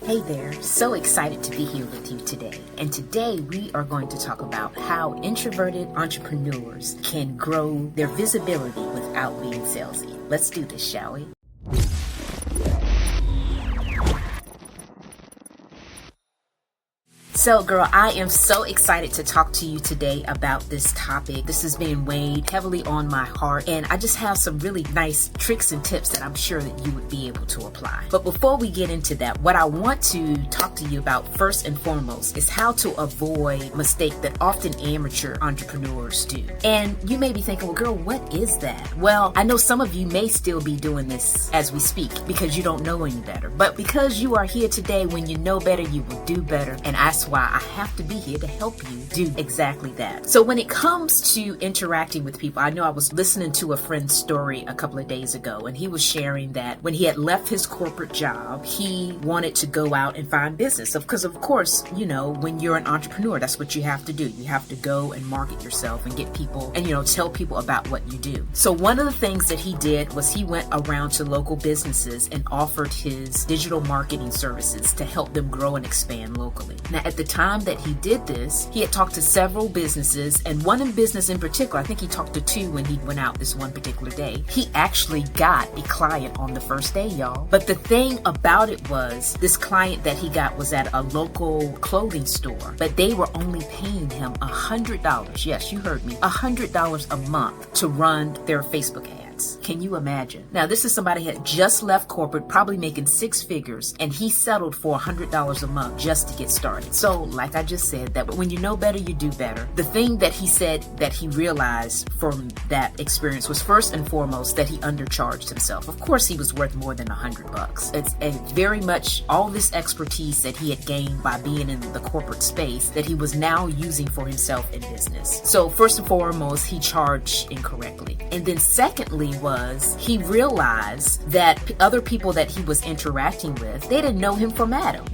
Hey there, so excited to be here with you today. And today we are going to talk about how introverted entrepreneurs can grow their visibility without being salesy. Let's do this, shall we? So girl, I am so excited to talk to you today about this topic. This has been weighed heavily on my heart, and I just have some really nice tricks and tips that I'm sure that you would be able to apply. But before we get into that, what I want to talk to you about first and foremost is how to avoid mistake that often amateur entrepreneurs do. And you may be thinking, well, girl, what is that? Well, I know some of you may still be doing this as we speak because you don't know any better. But because you are here today, when you know better, you will do better. And that's why I have to be here to help you do exactly that. So when it comes to interacting with people, I know I was listening to a friend's story a couple of days ago, and he was sharing that when he had left his corporate job, he wanted to go out and find business. Because of course, you know, when you're an entrepreneur, that's what you have to do. You have to go and market yourself and get people and, tell people about what you do. So one of the things that he did was he went around to local businesses and offered his digital marketing services to help them grow and expand locally. Now, at the time that he did this, he had talked to several businesses, and one in business in particular, I think he talked to two when he went out this one particular day. He actually got a client on the first day, y'all. But the thing about it was, this client that he got was at a local clothing store, but they were only paying him $100. Yes, you heard me, $100 a month to run their Facebook ads. Can you imagine? Now, this is somebody who had just left corporate, probably making six figures, and he settled for $100 a month just to get started. So, like I just said, that when you know better, you do better. The thing that he said that he realized from that experience was first and foremost that he undercharged himself. Of course, he was worth more than $100. It's a very much all this expertise that he had gained by being in the corporate space that he was now using for himself in business. So, first and foremost, he charged incorrectly. And then secondly, was he realized that other people that he was interacting with, they didn't know him from Adam.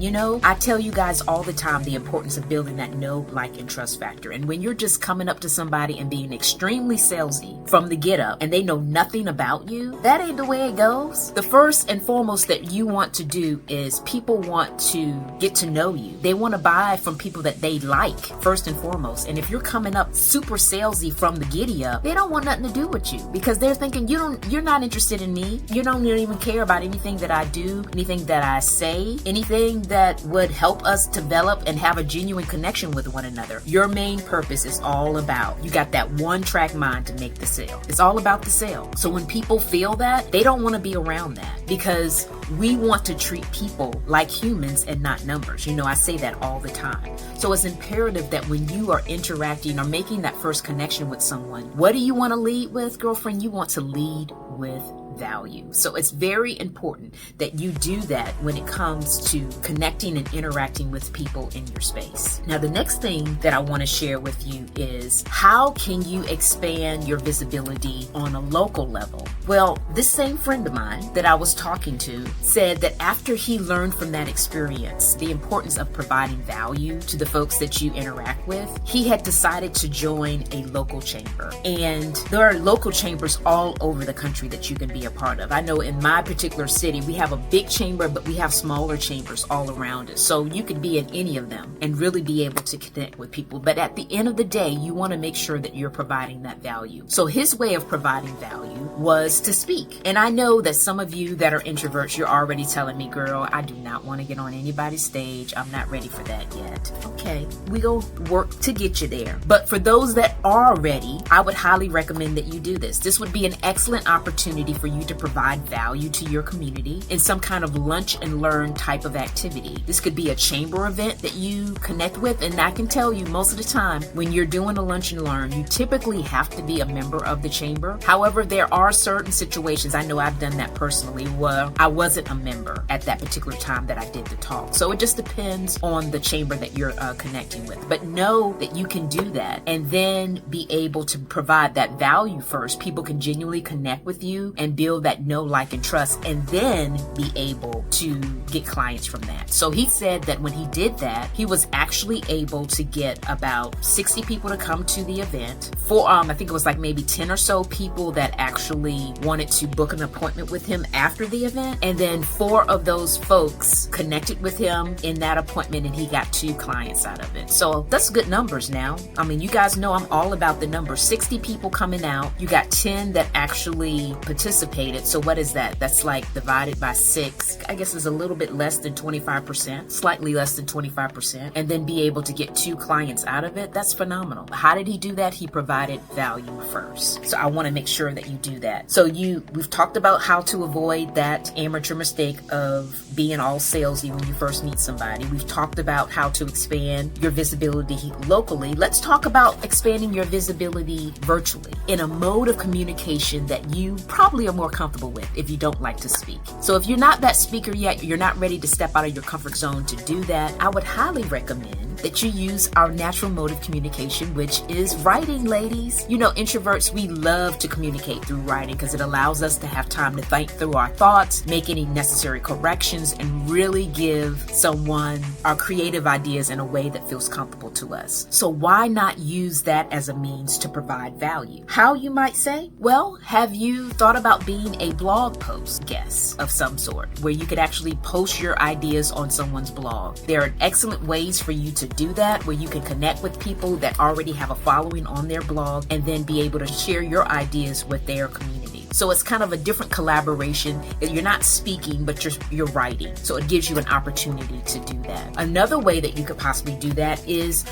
I tell you guys all the time the importance of building that know, like, and trust factor. And when you're just coming up to somebody and being extremely salesy from the get up and they know nothing about you, that ain't the way it goes. The first and foremost that you want to do is people want to get to know you. They want to buy from people that they like, first and foremost. And if you're coming up super salesy from the giddy up, they don't want nothing to do with you because they're thinking you're not interested in me. You don't even care about anything that I do, anything that I say, anything that would help us develop and have a genuine connection with one another. Your main purpose is all about, you got that one track mind to make the sale. It's all about the sale. So when people feel that, they don't want to be around that because we want to treat people like humans and not numbers. I say that all the time. So it's imperative that when you are interacting or making that first connection with someone, what do you want to lead with, girlfriend? You want to lead with value. So it's very important that you do that when it comes to connecting and interacting with people in your space. Now, the next thing that I want to share with you is how can you expand your visibility on a local level? Well, this same friend of mine that I was talking to said that after he learned from that experience the importance of providing value to the folks that you interact with, he had decided to join a local chamber. And there are local chambers all over the country that you can be a part of. I know in my particular city, we have a big chamber, but we have smaller chambers all around us. So you could be in any of them and really be able to connect with people. But at the end of the day, you want to make sure that you're providing that value. So his way of providing value was to speak. And I know that some of you that are introverts, you're already telling me, girl, I do not want to get on anybody's stage. I'm not ready for that yet. Okay, we go work to get you there. But for those that are ready, I would highly recommend that you do this. This would be an excellent opportunity for you to provide value to your community in some kind of lunch and learn type of activity. This could be a chamber event that you connect with, and I can tell you most of the time when you're doing a lunch and learn, you typically have to be a member of the chamber. However, there are certain situations, I know I've done that personally, where I wasn't a member at that particular time that I did the talk. So it just depends on the chamber that you're connecting with. But know that you can do that and then be able to provide that value first. People can genuinely connect with you and build that know, like, and trust, and then be able to get clients from that. So he said that when he did that, he was actually able to get about 60 people to come to the event. I think it was like maybe 10 or so people that actually wanted to book an appointment with him after the event. And then 4 of those folks connected with him in that appointment, and he got 2 clients out of it. So that's good numbers now. I mean, you guys know I'm all about the numbers. 60 people coming out. You got 10 that actually participated. So what is that? That's like divided by 6. I guess it's a little bit less than 25%, slightly less than 25%. And then be able to get 2 clients out of it. That's phenomenal. How did he do that? He provided value first. So I want to make sure that you do that. So we've talked about how to avoid that amateur mistake of being all salesy when you first meet somebody. We've talked about how to expand your visibility locally. Let's talk about expanding your visibility virtually in a mode of communication that you probably are more comfortable with if you don't like to speak. So if you're not that speaker yet, you're not ready to step out of your comfort zone to do that, I would highly recommend that you use our natural mode of communication, which is writing, ladies. You know, introverts, we love to communicate through writing because it allows us to have time to think through our thoughts, make any necessary corrections, and really give someone our creative ideas in a way that feels comfortable to us. So why not use that as a means to provide value? How, you might say? Well, have you thought about being a blog post guest of some sort, where you could actually post your ideas on someone's blog? There are excellent ways for you to do that, where you can connect with people that already have a following on their blog and then be able to share your ideas with their community. So it's kind of a different collaboration. You're not speaking, but you're writing. So it gives you an opportunity to do that. Another way that you could possibly do that is,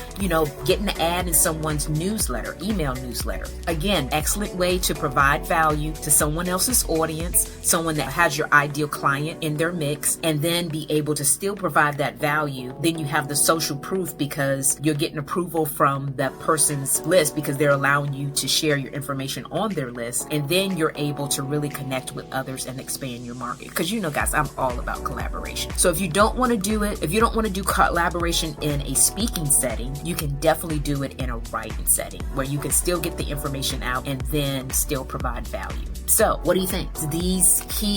getting an ad in someone's newsletter, email newsletter. Again, excellent way to provide value to someone else's audience, someone that has your ideal client in their mix, and then be able to still provide that value. Then you have the social proof because you're getting approval from that person's list because they're allowing you to share your information on their list. And then you're able to really connect with others and expand your market. Because guys, I'm all about collaboration. So if you don't want to do it, if you don't want to do collaboration in a speaking setting, you can definitely do it in a writing setting where you can still get the information out and then still provide value. So what do you think?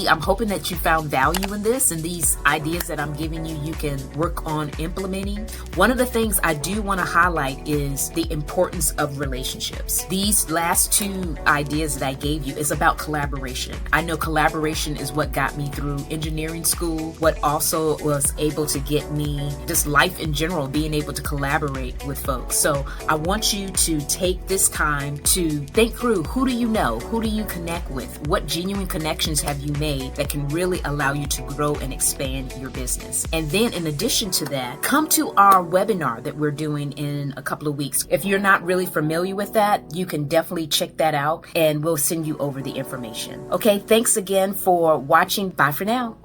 I'm hoping that you found value in this, and these ideas that I'm giving you can work on implementing. One of the things I do want to highlight is the importance of relationships. These last 2 ideas that I gave you is about collaboration. I know collaboration is what got me through engineering school, what also was able to get me just life in general, being able to collaborate with folks. So I want you to take this time to think through, who do you know? Who do you connect with? What genuine connections have you made that can really allow you to grow and expand your business? And then in addition to that, come to our webinar that we're doing in a couple of weeks. If you're not really familiar with that, you can definitely check that out and we'll send you over the information. Okay, thanks again for watching. Bye for now.